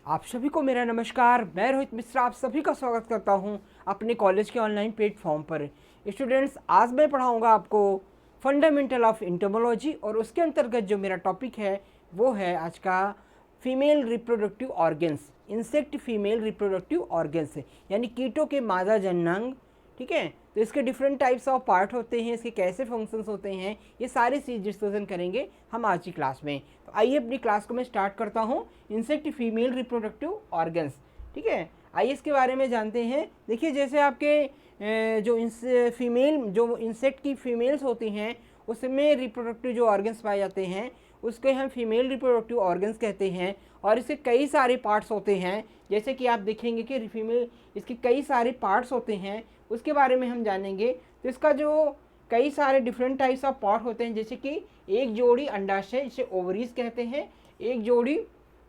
आप सभी को मेरा नमस्कार। मैं रोहित मिश्रा आप सभी का स्वागत करता हूं अपने कॉलेज के ऑनलाइन प्लेटफॉर्म पर। स्टूडेंट्स, आज मैं पढ़ाऊंगा आपको फंडामेंटल ऑफ एंटोमोलॉजी और उसके अंतर्गत जो मेरा टॉपिक है वो है आज का female reproductive organs, insect female reproductive organs, यानी कीटों के मादा जननांग। ठीक है, तो इसके डिफरेंट टाइप्स ऑफ पार्ट होते हैं, इसके कैसे फंक्शंस होते हैं, ये सारी चीज़ डिस्कशन करेंगे हम आज की क्लास में। तो आइए अपनी क्लास को मैं स्टार्ट करता हूँ, इंसेक्ट फीमेल रिप्रोडक्टिव ऑर्गन्स। ठीक है, आइए इसके बारे में जानते हैं। देखिए, जैसे आपके जो इंसेक्ट की फीमेल्स होती हैं उसमें रिप्रोडक्टिव जो ऑर्गन्स पाए जाते हैं उसके हम फीमेल रिप्रोडक्टिव ऑर्गन्स कहते हैं। और इसके कई सारे पार्ट्स होते हैं, जैसे कि आप देखेंगे कि फीमेल इसके कई सारे पार्ट्स होते हैं, उसके बारे में हम जानेंगे। तो इसका जो कई सारे डिफरेंट टाइप्स ऑफ पार्ट होते हैं, जैसे कि एक जोड़ी अंडाशय जिसे ओवरीज कहते हैं, एक जोड़ी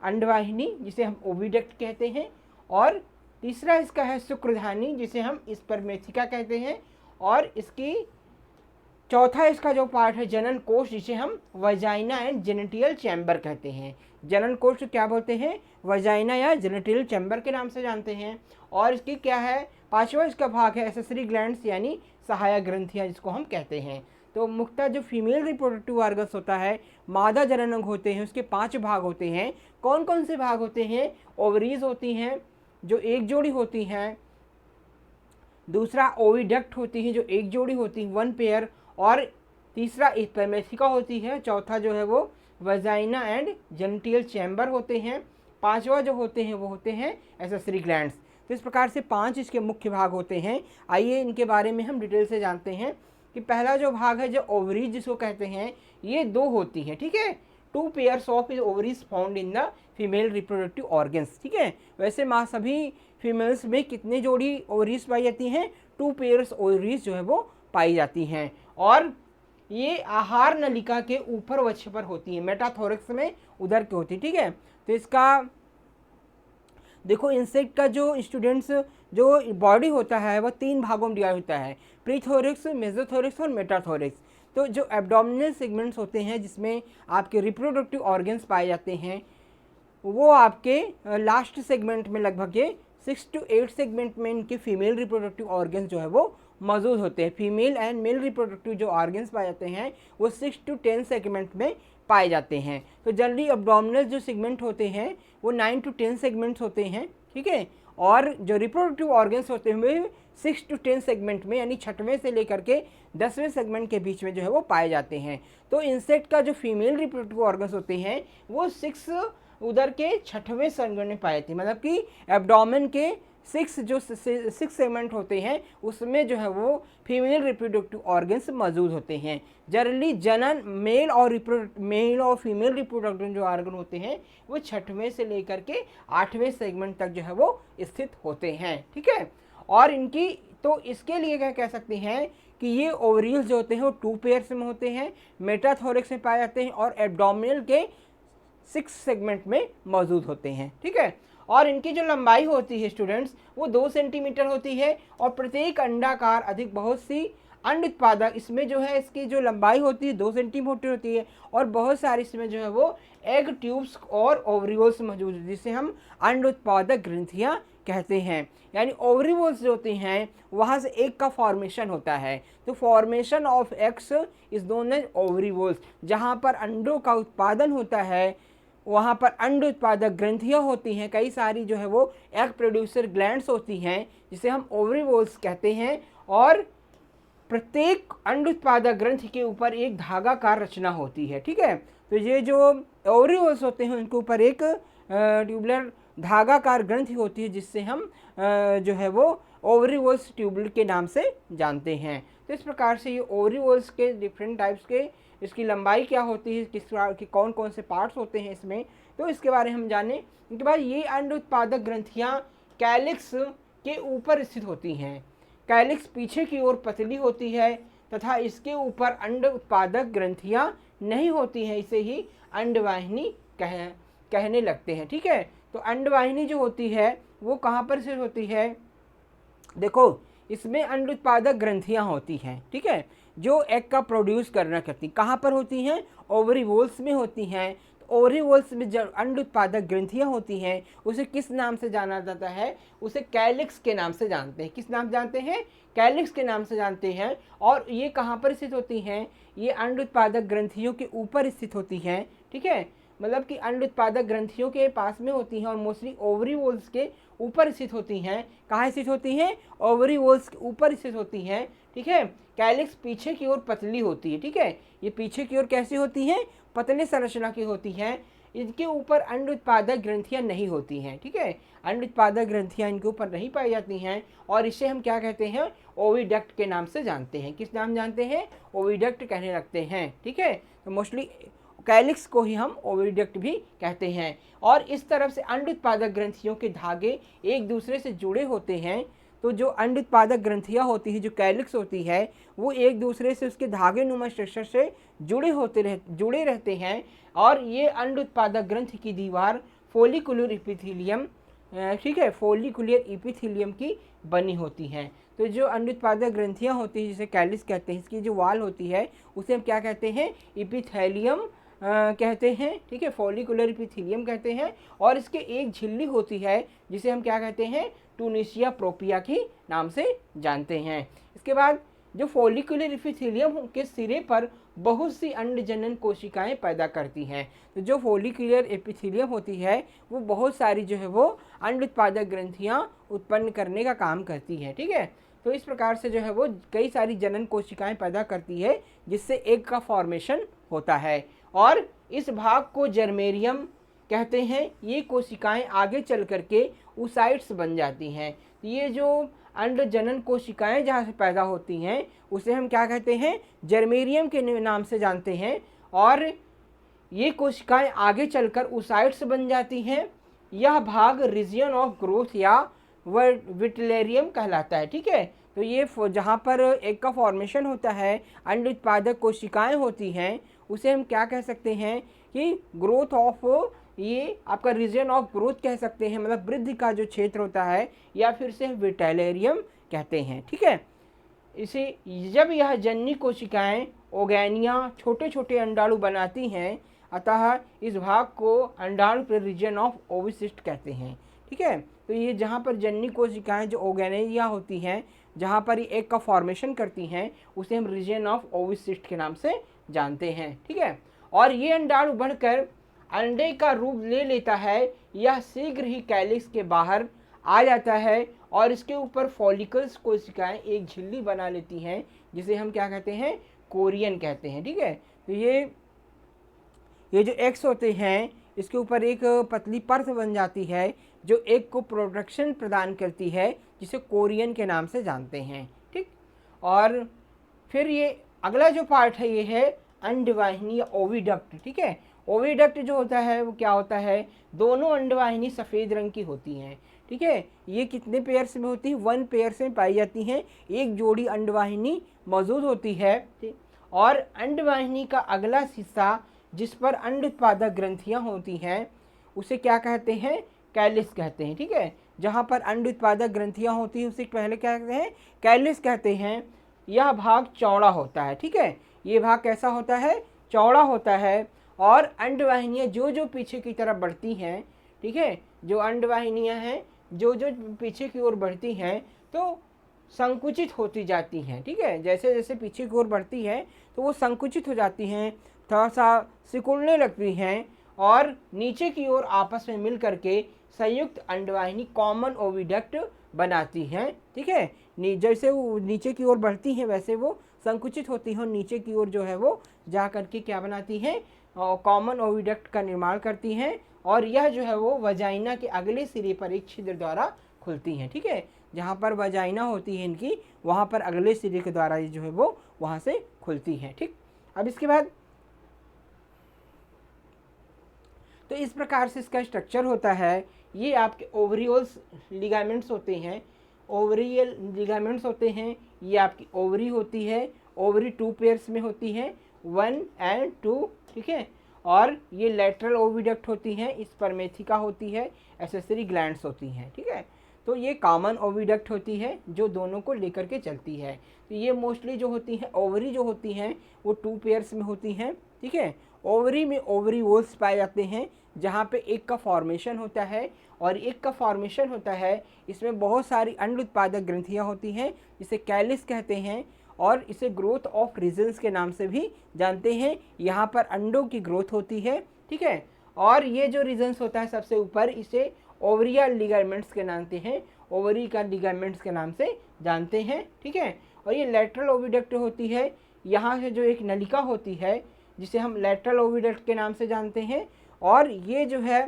अंडवाहिनी जिसे हम ओविडक्ट कहते हैं, और तीसरा इसका है शुक्रधानी जिसे हम स्पर्मेथिका कहते हैं, और इसकी चौथा इसका जो पार्ट है जनन कोश जिसे हम वजाइना एंड जेनिटल चैम्बर कहते हैं। जनन कोश को क्या बोलते हैं? वजाइना या जेनिटल चैम्बर के नाम से जानते हैं। और इसकी क्या है, पांचवा इसका भाग है एसेसरी ग्लैंड्स यानी सहायक ग्रंथियां जिसको हम कहते हैं। तो मुख्यतः जो फीमेल रिप्रोडक्टिव ऑर्गन्स होता है, मादा जनन अंग होते हैं, उसके 5 भाग होते हैं। कौन कौन से भाग होते हैं? ओवरीज होती हैं जो एक जोड़ी होती हैं, दूसरा ओविडक्ट होती है जो एक जोड़ी होती है, 1 पेयर, और तीसरा स्पर्मेथिका होती है, चौथा जो है वो वजाइना एंड जेनिटल चैम्बर होते हैं, पांचवा जो होते हैं वो होते हैं एसेसरी ग्लैंड्स। तो इस प्रकार से 5 इसके मुख्य भाग होते हैं। आइए इनके बारे में हम डिटेल से जानते हैं कि पहला जो भाग है जो ओवरीज जिसको कहते हैं, ये 2 होती हैं। ठीक है, 2 pairs of ovaries found in the female reproductive organs. ठीक है, वैसे माँ सभी फीमेल्स में कितने जोड़ी ओवरीज पाई जाती हैं? 2 पेयर्स ओवरीज जो है वो पाई जाती हैं, और ये आहार नलिका के ऊपर वक्ष पर होती है, मेटाथोरक्स में उधर के होती है। ठीक है, तो इसका देखो, इंसेक्ट का जो स्टूडेंट्स जो बॉडी होता है वह 3 भागों में डिवाइड होता है, प्रीथोरिक्स, मेसोथोरिक्स और मेटाथोरिक्स। तो जो एब्डोमिनल सेगमेंट्स होते हैं जिसमें आपके रिप्रोडक्टिव ऑर्गन्स पाए जाते हैं, वो आपके लास्ट सेगमेंट में लगभग 6 to 8 सेगमेंट में इनके फीमेल रिप्रोडक्टिव ऑर्गन्स जो है वो मौजूद होते हैं। फीमेल एंड मेल रिप्रोडक्टिव जो ऑर्गन्स पाए जाते हैं वो 6 to 10 सेगमेंट में पाए जाते हैं। तो जनरली एब्डोमिनल जो सेगमेंट होते हैं वो 9 to 10 सेगमेंट्स होते हैं। ठीक है, और जो रिप्रोडक्टिव ऑर्गन्स होते हैं वे 6 to 10 सेगमेंट में, यानी 6वें से लेकर के 10वें सेगमेंट के बीच में जो है वो पाए जाते हैं। तो इंसेक्ट का जो फीमेल रिप्रोडक्टिव ऑर्गन्स होते हैं वो 6 उधर के 6वें सेगमेंट में पाए जाते हैं, मतलब कि एब्डोमेन के 6 सेगमेंट होते हैं उसमें जो है वो फीमेल रिप्रोडक्टिव ऑर्गन्स मौजूद होते हैं। जनरली जनन मेल और फीमेल रिप्रोडक्टिव जो ऑर्गन होते हैं वो 6वें से लेकर के 8वें सेगमेंट तक जो है वो स्थित होते हैं। ठीक है, और इनकी तो इसके लिए क्या कह सकते हैं कि ये ओवरीज जो होते हैं वो 2 पेयर्स में होते हैं, मेटाथोरिक्स में पाए जाते हैं, और एब्डोमिनल के 6 सेगमेंट में मौजूद होते हैं। ठीक है, और इनकी जो लंबाई होती है स्टूडेंट्स वो 2 सेंटीमीटर होती है, और प्रत्येक अंडाकार अधिक बहुत सी अंड उत्पादक, इसमें जो है इसकी जो लंबाई होती है 2 सेंटीमीटर होती है, और बहुत सारी इसमें जो है वो एग ट्यूब्स और ओवरीवल्स मौजूद है जिसे हम अंड उत्पादक ग्रंथियां कहते हैं। यानी ओवरीवल्स जो होती हैं वहाँ से एग का फॉर्मेशन होता है, तो formation of eggs is known as ovarioles. जहाँ पर अंडों का उत्पादन होता है वहाँ पर अंड उत्पादक ग्रंथियाँ होती हैं, कई सारी जो है वो एग प्रोड्यूसर ग्लैंड्स होती हैं जिसे हम ओवरीवल्स कहते हैं, और प्रत्येक अंड उत्पादक ग्रंथि के ऊपर एक धागाकार रचना होती है। ठीक है, तो ये जो ओवरीवल्स होते हैं उनके ऊपर एक ट्यूबुलर धागाकार ग्रंथि होती है जिससे हम जो है वो ओवरीवल्स ट्यूबुलर के नाम से जानते हैं। तो इस प्रकार से ये ओवरीवल्स के डिफरेंट टाइप्स के, इसकी लंबाई क्या होती है, कि कौन कौन से पार्ट्स होते हैं इसमें, तो इसके बारे में हम जाने। इनके बाद ये अंड उत्पादक ग्रंथियाँ कैलिक्स के ऊपर स्थित होती हैं। कैलिक्स पीछे की ओर पतली होती है तथा इसके ऊपर अंड उत्पादक ग्रंथियाँ नहीं होती हैं, इसे ही अंडवाहिनी कहने लगते हैं। ठीक है, तो अंडवाहिनी जो होती है वो कहाँ पर स्थित होती है? देखो, इसमें अंड उत्पादक ग्रंथियाँ होती हैं। ठीक है, जो एग का प्रोड्यूस करना करती, कहाँ पर होती हैं? ओवरीवल्स में होती हैं। तो ओवरी वॉल्स में जो अंड उत्पादक ग्रंथियां होती हैं उसे किस नाम से जाना जाता है? उसे कैलिक्स के नाम से जानते हैं। किस नाम से जानते हैं? कैलिक्स के नाम से जानते हैं। और ये कहाँ पर स्थित होती हैं? ये अंड उत्पादक ग्रंथियों के ऊपर स्थित होती हैं। ठीक है, मतलब कि अंड उत्पादक ग्रंथियों के पास में होती हैं और मोस्टली ओवरी वॉल्स के ऊपर स्थित होती हैं। कहाँ स्थित होती हैं? ओवरी वॉल्स के ऊपर स्थित होती हैं। ठीक है, कैलिक्स पीछे की ओर पतली होती है। ठीक है, ये पीछे की ओर कैसी होती हैं? पतले संरचना की होती हैं। इनके ऊपर अंड उत्पादक ग्रंथियां नहीं होती हैं। ठीक है, अंड उत्पादक ग्रंथियां इनके ऊपर नहीं पाई जाती हैं और इसे हम क्या कहते हैं? ओविडक्ट के नाम से जानते हैं। किस नाम जानते हैं? ओविडक्ट कहने लगते हैं। ठीक है, तो मोस्टली कैलिक्स को ही हम ओविडक्ट भी कहते हैं। और इस तरफ से अंड उत्पादक ग्रंथियों के धागे एक दूसरे से जुड़े होते हैं। तो जो अंड उत्पादक ग्रंथियां होती है, जो कैलिक्स होती है, वो एक दूसरे से उसके धागे नुमा स्ट्रक्चर से जुड़े रहते हैं। और ये अंड उत्पादक ग्रंथि की दीवार फोलिकुलर इपिथीलियम, ठीक है, फोलिकुलर इपिथीलियम की बनी होती हैं। तो जो अंड उत्पादक ग्रंथियां होती हैं जिसे कैलिक्स कहते हैं, इसकी जो वाल होती है उसे हम क्या कहते हैं? इपिथेलियम कहते हैं। ठीक है, फॉलिकुलर इपिथीलियम कहते हैं। और इसके एक झिल्ली होती है जिसे हम क्या कहते हैं? टूनिशिया प्रोपिया के नाम से जानते हैं। इसके बाद जो फॉलिकुलर इपिथीलियम के सिरे पर बहुत सी अंडजनन कोशिकाएं पैदा करती हैं। तो जो फॉलिकुलर एपिथेलियम होती है वो बहुत सारी जो है वो अंड उत्पादक ग्रंथियां उत्पन्न करने का काम करती है। ठीक है, तो इस प्रकार से जो है वो कई सारी जनन कोशिकाएं पैदा करती है जिससे एग का फॉर्मेशन होता है। और इस भाग को जर्मेरियम कहते हैं। ये कोशिकाएं आगे चल करके oocytes बन जाती हैं। ये जो अंड जनन कोशिकाएं जहाँ से पैदा होती हैं उसे हम क्या कहते हैं? जर्मेरियम के नाम से जानते हैं। और ये कोशिकाएं आगे चलकर oocytes बन जाती हैं। यह भाग रीजन ऑफ ग्रोथ या विटलेरियम कहलाता है। ठीक है, तो ये जहाँ पर एग का फॉर्मेशन होता है, अंड उत्पादक कोशिकाएं होती हैं, उसे हम क्या कह सकते हैं कि ग्रोथ ऑफ, ये आपका रीजन ऑफ ग्रोथ कह सकते हैं, मतलब वृद्धि का जो क्षेत्र होता है, या फिर से विटेलेरियम कहते हैं। ठीक है, इसे जब यह जननी कोशिकाएं ओगैनिया छोटे छोटे अंडाणु बनाती हैं, अतः इस भाग को अंडाणु पर रीजन ऑफ ओविसिस्ट कहते हैं। ठीक है, तो ये जहाँ पर जननी कोशिकाएं जो ओगैनिया होती हैं, जहाँ पर ये एग का फॉर्मेशन करती हैं, उसे हम रीजन ऑफ ओविसिस्ट के नाम से जानते हैं। ठीक है, और ये अंडाणु बढ़कर अंडे का रूप ले लेता है। यह शीघ्र ही कैलिक्स के बाहर आ जाता है और इसके ऊपर फॉलिकल्स कोशिकाएं एक झिल्ली बना लेती हैं जिसे हम क्या कहते हैं? कोरियन कहते हैं। ठीक है, तो ये जो एग्स होते हैं इसके ऊपर एक पतली परत बन जाती है जो एग को प्रोटेक्शन प्रदान करती है, जिसे कोरियन के नाम से जानते हैं। ठीक, और फिर ये अगला जो पार्ट है ये है अंडवाहिनी या ओविडक्ट। ठीक है, ओविडक्ट जो होता है वो क्या होता है? दोनों अंडवाहिनी सफ़ेद रंग की होती हैं। ठीक है, ये कितने पेयर्स में होती है? 1 पेयर्स में पाई जाती हैं। एक जोड़ी अंडवाहिनी मौजूद होती है। और अंडवाहिनी का अगला हिस्सा जिस पर अंड उत्पादक ग्रंथियाँ होती हैं उसे क्या कहते हैं? कैलिस कहते हैं। ठीक है, जहाँ पर अंड उत्पादक ग्रंथियाँ होती हैं उसे पहले क्या कहते हैं? कैलिस कहते हैं। यह भाग चौड़ा होता है। ठीक है, ये भाग कैसा होता है? चौड़ा होता है। और अंडवाहिनियाँ जो जो पीछे की तरफ बढ़ती हैं, ठीक है, जो अंडवाहिनियाँ हैं जो जो पीछे की ओर बढ़ती हैं तो संकुचित होती जाती हैं। ठीक है, जैसे जैसे पीछे की ओर बढ़ती हैं तो वो संकुचित हो जाती हैं, थोड़ा सा सिकुड़ने लगती हैं और नीचे की ओर आपस में मिल करके संयुक्त अंडवाहिनी कॉमन ओविडक्ट बनाती हैं। ठीक है, जैसे वो नीचे की ओर बढ़ती हैं वैसे वो संकुचित होती हैं और नीचे की ओर जो है वो जा करके क्या बनाती हैं? कॉमन ओविडक्ट का निर्माण करती हैं। और यह जो है वो वजाइना के अगले सिरे पर एक छिद्र द्वारा खुलती हैं। ठीक है, जहाँ पर वजाइना होती है इनकी, वहाँ पर अगले सिरे के द्वारा ये जो है वो वहाँ से खुलती हैं। ठीक, अब इसके बाद तो इस प्रकार से इसका स्ट्रक्चर होता है। ये आपके ओवरियोल्स लिगामेंट्स होते हैं, ओवरियल लिगामेंट्स होते हैं। ये आपकी ओवरी होती है, ओवरी 2 पेयर्स में होती है, 1 और 2। ठीक है, और ये लेटरल ओविडक्ट होती हैं, स्पर्मेथिका होती है, एसेसरी ग्लैंड्स होती हैं। ठीक है, तो ये कॉमन ओविडक्ट होती है जो दोनों को लेकर के चलती है। तो ये मोस्टली जो होती हैं ओवरी जो होती हैं वो 2 पेयर्स में होती हैं। ठीक है, ओवरी में ओवरीओल्स पाए जाते हैं जहाँ पे एक का फॉर्मेशन होता है, और एक का फॉर्मेशन होता है इसमें बहुत सारी अंड उत्पादक ग्रंथियाँ होती हैं जिसे कैलिस कहते हैं, और इसे ग्रोथ ऑफ रीजन्स के नाम से भी जानते हैं। यहाँ पर अंडों की ग्रोथ होती है, ठीक है। और ये जो रीजन्स होता है सबसे ऊपर, इसे ओवरियल लिगामेंट्स के नाम से हैं, ओवरी का लिगामेंट्स के नाम से जानते हैं, ठीक है। और ये लेटरल ओविडक्ट होती है, यहाँ से जो एक नलिका होती है जिसे हम लेटरल ओविडक्ट के नाम से जानते हैं। और ये जो है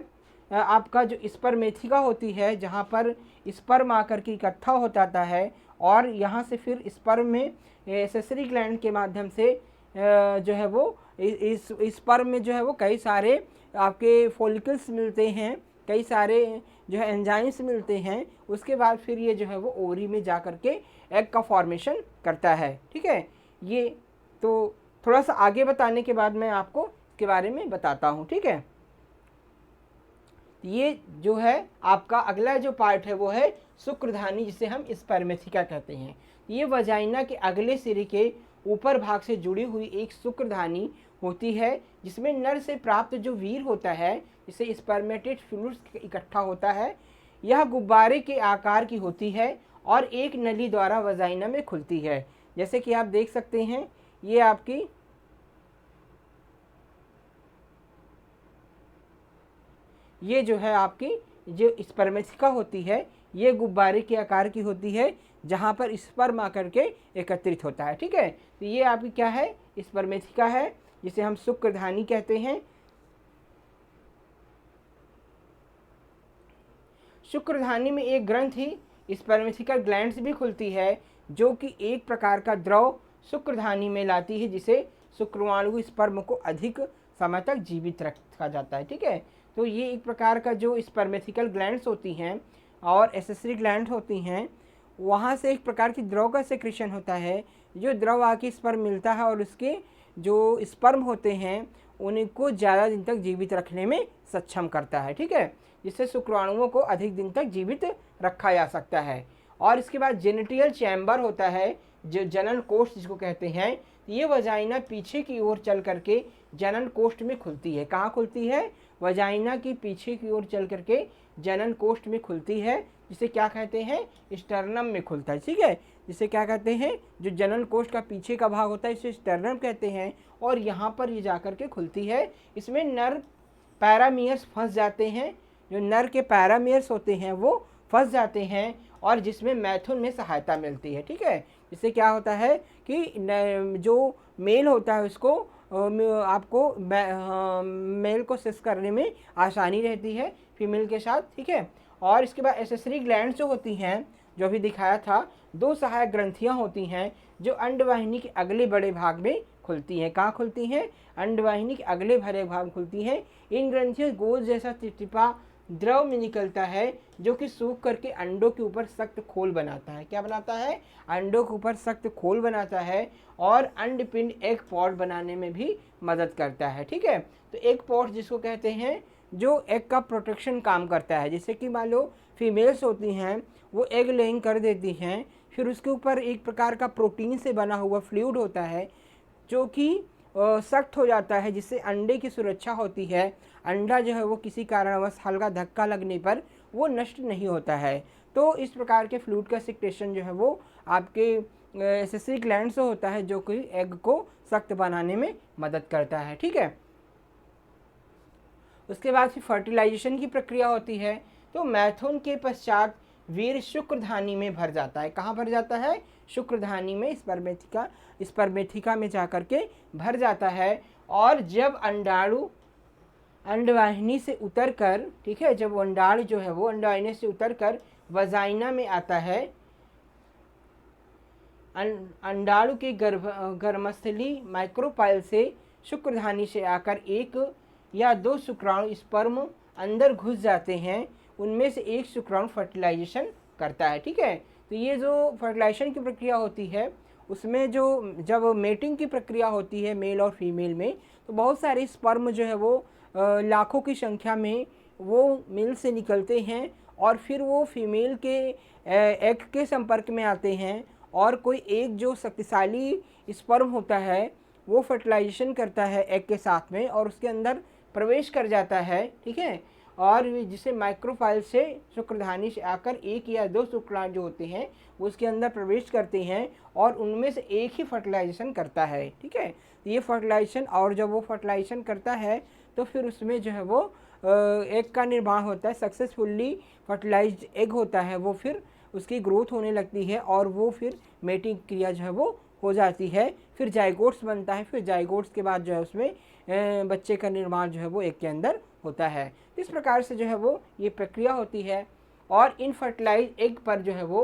आपका जो स्पर्मेथिका होती है, जहाँ पर स्पर्म आकर के इकट्ठा हो जाता है, और यहाँ से फिर स्पर्म में सेसरी ग्लैंड के माध्यम से जो है वो इस स्पर्म में जो है वो कई सारे आपके फॉलिकल्स मिलते हैं, कई सारे जो है एंजाइम्स मिलते हैं। उसके बाद फिर ये जो है वो ओवरी में जा कर के एग का फॉर्मेशन करता है, ठीक है। ये तो थोड़ा सा आगे बताने के बाद मैं आपको इसके बारे में बताता हूँ, ठीक है। ये जो है आपका अगला जो पार्ट है वो है शुक्रधानी, जिसे हम स्पर्मेथिका कहते हैं। ये वजाइना के अगले सिरे के ऊपर भाग से जुड़ी हुई एक शुक्रधानी होती है, जिसमें नर से प्राप्त जो वीर होता है, जिसे स्पर्मेटेड फ्लूइड्स इकट्ठा होता है। यह गुब्बारे के आकार की होती है और एक नली द्वारा वजाइना में खुलती है। जैसे कि आप देख सकते हैं, ये आपकी ये जो है आपकी जो स्पर्मेथिका होती है, ये गुब्बारे के आकार की होती है, जहाँ पर स्पर्म आकर के एकत्रित होता है, ठीक है। तो ये आपकी क्या है, स्पर्मेथिका है, जिसे हम शुक्रधानी कहते हैं। शुक्रधानी में एक ग्रंथि स्पर्मेथिकल ग्लैंड्स भी खुलती है, जो कि एक प्रकार का द्रव शुक्रधानी में लाती है, जिसे शुक्रवाणु स्पर्म को अधिक समय तक जीवित रखा जाता है, ठीक है। तो ये एक प्रकार का जो स्पर्मेथिकल ग्लैंड्स होती हैं और एसेसरी ग्लैंड्स होती हैं, वहाँ से एक प्रकार की द्रव का सेक्रेशन होता है, जो द्रव आके स्पर्म मिलता है और उसके जो स्पर्म होते हैं उनको ज़्यादा दिन तक जीवित रखने में सक्षम करता है, ठीक है, जिससे शुक्राणुओं को अधिक दिन तक जीवित रखा जा सकता है। और इसके बाद जेनिटियल चैम्बर होता है, जो जनन कोष्ठ जिसको कहते हैं। ये वजाइना पीछे की ओर चल करके जनन कोष्ठ में खुलती है। कहाँ खुलती है, वजाइना की पीछे की ओर चल करके जनन कोष्ठ में खुलती है, जिसे क्या कहते हैं, स्टर्नम में खुलता है, ठीक है। जिसे क्या कहते हैं, जो जनन कोष्ठ का पीछे का भाग होता है इसे स्टर्नम कहते हैं, और यहाँ पर ये जाकर के खुलती है। इसमें नर पैरामियर्स फंस जाते हैं, जो नर के पैरामियर्स होते हैं वो फंस जाते हैं, और जिसमें मैथुन में सहायता मिलती है, ठीक है। इससे क्या होता है कि जो मेल होता है उसको आपको मेल को सेक्स करने में आसानी रहती है फीमेल के साथ, ठीक है। और इसके बाद एसेसरी ग्लैंड्स जो होती हैं, जो भी दिखाया था, दो सहायक ग्रंथियां होती हैं जो अंडवाहिनी के अगले बड़े भाग में खुलती हैं। कहाँ खुलती हैं, अंडवाहिनी के अगले बड़े भाग में खुलती हैं। इन ग्रंथियों गोल जैसा चिपचिपा द्रव में निकलता है, जो कि सूख करके अंडों के ऊपर सख्त खोल बनाता है। क्या बनाता है, अंडों के ऊपर सख्त खोल बनाता है, और अंडपिंड एग पॉट बनाने में भी मदद करता है, ठीक है। तो एग पॉट जिसको कहते हैं, जो एग का प्रोटेक्शन काम करता है। जैसे कि मान लो फीमेल्स होती हैं, वो एग लेइंग कर देती हैं, फिर उसके ऊपर एक प्रकार का प्रोटीन से बना हुआ फ्लूइड होता है, जो कि सख्त हो जाता है, जिससे अंडे की सुरक्षा होती है। अंडा जो है वो किसी कारणवश हल्का धक्का लगने पर वो नष्ट नहीं होता है। तो इस प्रकार के फ्लूइड का सिक्रेशन जो है वो आपके एसेसरी ग्लैंड से होता है, जो कि एग को सख्त बनाने में मदद करता है, ठीक है। उसके बाद फिर फर्टिलाइजेशन की प्रक्रिया होती है। तो मैथुन के पश्चात वीर शुक्रधानी में भर जाता है। कहाँ भर जाता है, शुक्रधानी में, स्पर्मेथिका में जाकर के भर जाता है। और जब अंडाणु अंडवाहिनी से उतरकर, ठीक है, जब अंडाणु जो है वो अंडवाहिनी से उतरकर वजाइना में आता है, अंडाणु के गर्भस्थली माइक्रोपाइल से शुक्रधानी से आकर एक या दो शुक्राणु स्पर्म अंदर घुस जाते हैं। उनमें से एक शुक्राणु फर्टिलाइजेशन करता है, ठीक है। तो ये जो फर्टिलाइजेशन की प्रक्रिया होती है, उसमें जो जब मेटिंग की प्रक्रिया होती है मेल और फीमेल में, तो बहुत सारे स्पर्म जो है वो लाखों की संख्या में वो मेल से निकलते हैं, और फिर वो फीमेल के एग के संपर्क में आते हैं, और कोई एक जो शक्तिशाली स्पर्म होता है वो फर्टिलाइजेशन करता है एग के साथ में और उसके अंदर प्रवेश कर जाता है, ठीक है। और जिसे माइक्रोफाइल से शुक्रधानी से आकर एक या दो शुक्राणु जो होते हैं वो उसके अंदर प्रवेश करते हैं और उनमें से एक ही फर्टिलाइजेशन करता है, ठीक है। तो ये फर्टिलाइजेशन, और जब वो फर्टिलाइजेशन करता है तो फिर उसमें जो है वो एग का निर्माण होता है, सक्सेसफुली फर्टिलाइज्ड एग होता है, वो फिर उसकी ग्रोथ होने लगती है और वो फिर मेटिंग क्रिया जो है वो हो जाती है, फिर जाइगोट्स बनता है, फिर जाइगोट्स के बाद जो है उसमें बच्चे का निर्माण जो है वो एग के अंदर होता है। इस प्रकार से जो है वो ये प्रक्रिया होती है। और इन फर्टिलाइज एग पर जो है वो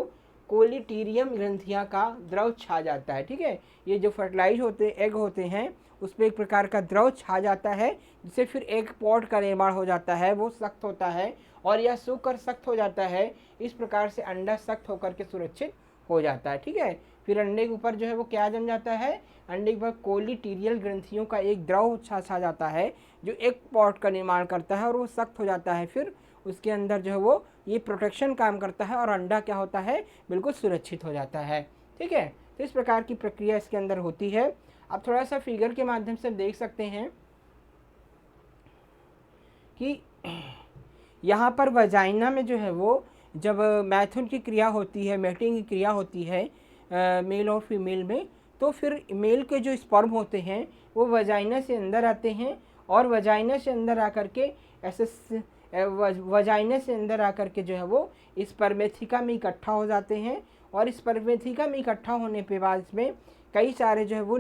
कोलिटीरियम ग्रंथियाँ का द्रव छा जाता है, ठीक है। ये जो फर्टिलाइज होते एग होते हैं उस पर एक प्रकार का द्रव छा जाता है, जिससे फिर एग पॉट का निर्माण हो जाता है, वो सख्त होता है और यह सूखकर सख्त हो जाता है। इस प्रकार से अंडा सख्त होकर के सुरक्षित हो जाता है, ठीक है। फिर अंडे के ऊपर जो है वो क्या जम जाता है, अंडे के ऊपर कोलिटीरियल ग्रंथियों का एक द्रव छा जाता है जो एक पॉट का निर्माण करता है और वो सख्त हो जाता है। फिर उसके अंदर जो है वो ये प्रोटेक्शन काम करता है और अंडा क्या होता है, बिल्कुल सुरक्षित हो जाता है, ठीक है। तो इस प्रकार की प्रक्रिया इसके अंदर होती है। अब थोड़ा सा फिगर के माध्यम से देख सकते हैं कि यहाँ पर वजाइना में जो है वो जब मैथुन की क्रिया होती है, मेटिंग की क्रिया होती है मेल और फीमेल में, तो फिर मेल के जो स्पर्म होते हैं वो वजाइना से अंदर आते हैं और वजाइना से अंदर आकर के ऐसे वजाइना से अंदर आकर के जो है वो स्पर्मेथिका में इकट्ठा हो जाते हैं और स्पर्मेथिका में इकट्ठा होने के बाद इसमें कई सारे जो है वो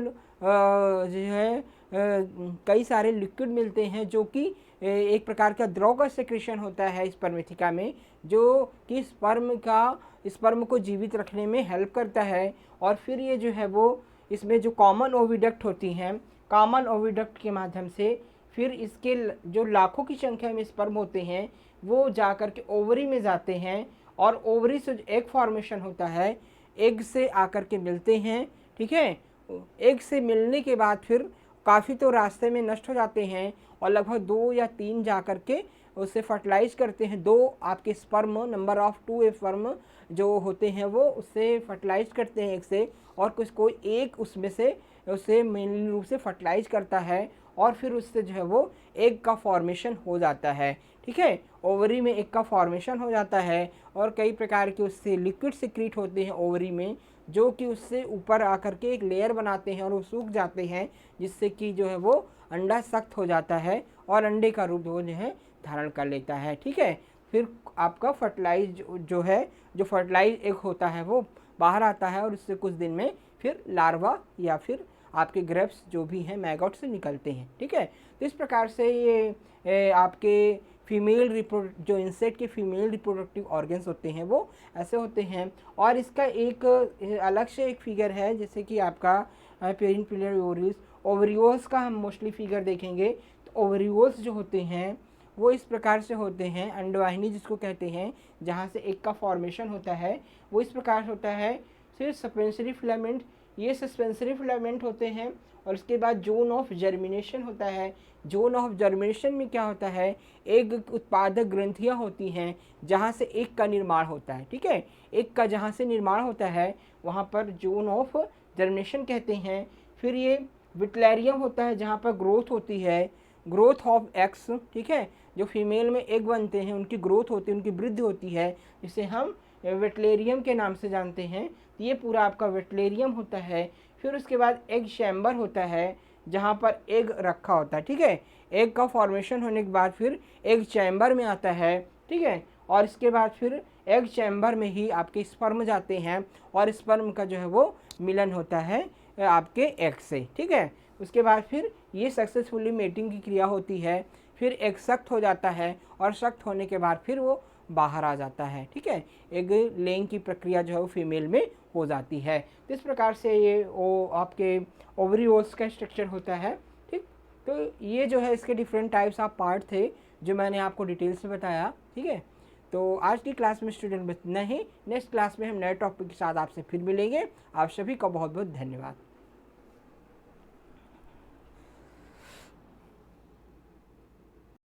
कई सारे लिक्विड मिलते हैं जो कि एक प्रकार का द्रव का सेक्रेशन होता है स्पर्मेथिका में, जो कि स्पर्म को जीवित रखने में हेल्प करता है। और फिर ये जो है वो इसमें जो कॉमन ओविडक्ट होती हैं, कॉमन ओविडक्ट के माध्यम से फिर इसके जो लाखों की संख्या में स्पर्म होते हैं वो जाकर के ओवरी में जाते हैं और ओवरी से एग फॉर्मेशन होता है, एग से आकर के मिलते हैं, ठीक है। एग से मिलने के बाद फिर काफ़ी तो रास्ते में नष्ट हो जाते हैं और लगभग 2 या 3 जा कर के उसे फर्टिलाइज करते हैं। 2 आपके स्पर्म, नंबर ऑफ 2 स्पर्म जो होते हैं वो उससे फर्टिलाइज करते हैं एक से, और कोई एक उसमें से उसे मेनली रूप से फर्टिलाइज करता है और फिर उससे जो है वो एग का फॉर्मेशन हो जाता है, ठीक है। ओवरी में एग का फॉर्मेशन हो जाता है और कई प्रकार के उससे लिक्विड सिक्रीट होते हैं ओवरी में, जो कि उससे ऊपर आकर के एक लेयर बनाते हैं और वो सूख जाते हैं, जिससे कि जो है वो अंडा सख्त हो जाता है और अंडे का रूप वो जो है धारण कर लेता है, ठीक है। फिर आपका फर्टिलाइज जो फर्टिलाइज एग होता है वो बाहर आता है और उससे कुछ दिन में फिर लार्वा या फिर आपके ग्रेप्स जो भी हैं मैगोट से निकलते हैं, ठीक है। तो इस प्रकार से ये आपके जो इंसेक्ट के फीमेल रिप्रोडक्टिव ऑर्गन्स होते हैं वो ऐसे होते हैं। और इसका एक अलग से एक फिगर है, जैसे कि आपका पेरिन पिलर ओवरियोल्स का हम मोस्टली फिगर देखेंगे। तो ओवरियोल्स जो होते हैं वो इस प्रकार से होते हैं, अंडवाहिनी जिसको कहते हैं, जहाँ से एग का फॉर्मेशन होता है वो इस प्रकार होता है। फिर सस्पेंसरी फिलामेंट, ये सस्पेंसरी फिलामेंट होते हैं और उसके बाद जोन ऑफ जर्मिनेशन होता है। जोन ऑफ जर्मिनेशन में क्या होता है, एग उत्पादक ग्रंथियाँ होती हैं जहाँ से एग का निर्माण होता है, ठीक है। एग का जहाँ से निर्माण होता है वहाँ पर जोन ऑफ जर्मिनेशन कहते हैं। फिर ये विटलेरियम होता है जहाँ पर ग्रोथ होती है, ग्रोथ ऑफ एग्स, ठीक है। जो फीमेल में एग बनते हैं उनकी ग्रोथ होती है, उनकी वृद्धि होती है, जिसे हम वेटलेरियम के नाम से जानते हैं। तो ये पूरा आपका वेटलेरियम होता है। फिर उसके बाद एग चैम्बर होता है जहाँ पर एग रखा होता है, ठीक है। एग का फॉर्मेशन होने के बाद फिर एग चैम्बर में आता है, ठीक है। और इसके बाद फिर एग चैम्बर में ही आपके स्पर्म जाते हैं और स्पर्म का जो है वो मिलन होता है आपके एग से, ठीक है। उसके बाद फिर ये सक्सेसफुली मेटिंग की क्रिया होती है, फिर एग सख्त हो जाता है और सख्त होने के बाद फिर वो बाहर आ जाता है, ठीक है। एग लेइंग की प्रक्रिया जो है वो फीमेल में हो जाती है। तो इस प्रकार से ये आपके ओवरियोल्स का स्ट्रक्चर होता है, ठीक। तो ये जो है इसके डिफरेंट टाइप्स ऑफ पार्ट थे जो मैंने आपको डिटेल्स में बताया, ठीक है। तो आज की क्लास में स्टूडेंट इतना ही। नेक्स्ट क्लास में हम नए टॉपिक के साथ आपसे फिर मिलेंगे। आप सभी का बहुत बहुत धन्यवाद।